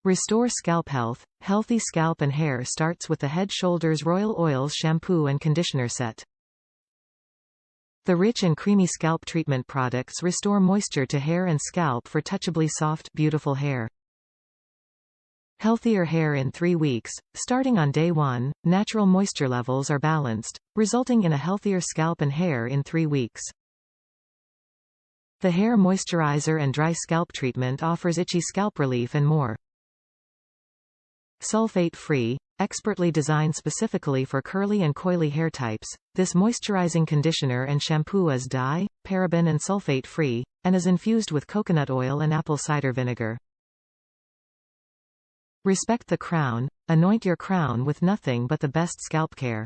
Restore scalp health. Healthy scalp and hair starts with the Head Shoulders Royal Oils shampoo and conditioner set. The rich and creamy scalp treatment products restore moisture to hair and scalp for touchably soft, beautiful hair. Healthier hair in 3 weeks. Starting on day 1, natural moisture levels are balanced, resulting in a healthier scalp and hair in 3 weeks. The hair moisturizer and dry scalp treatment offers itchy scalp relief and more. Sulfate-free, expertly designed specifically for curly and coily hair types, this moisturizing conditioner and shampoo is dye, paraben and sulfate-free, and is infused with coconut oil and apple cider vinegar. Respect the crown. Anoint your crown with nothing but the best scalp care.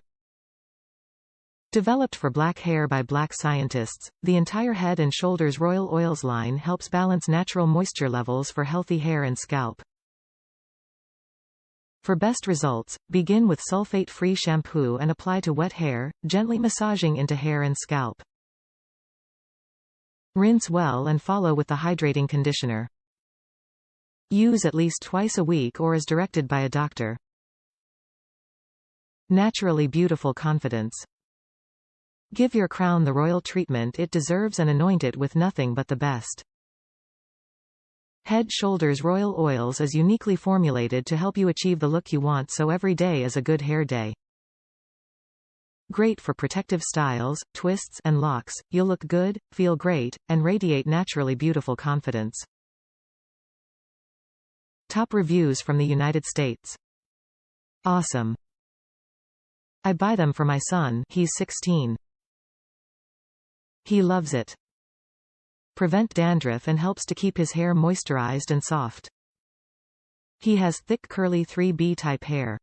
Developed for black hair by black scientists, the entire Head and Shoulders Royal Oils line helps balance natural moisture levels for healthy hair and scalp. For best results, begin with sulfate-free shampoo and apply to wet hair, gently massaging into hair and scalp. Rinse well and follow with the hydrating conditioner. Use at least twice a week or as directed by a doctor. Naturally beautiful confidence. Give your crown the royal treatment it deserves and anoint it with nothing but the best. Head Shoulders Royal Oils is uniquely formulated to help you achieve the look you want, so every day is a good hair day. Great for protective styles, twists and locks. You'll look good, feel great, and radiate naturally beautiful confidence. Top reviews from the United States. Awesome. I buy them for my son, he's 16. He loves it. Prevent dandruff and helps to keep his hair moisturized and soft. He has thick curly 3B type hair.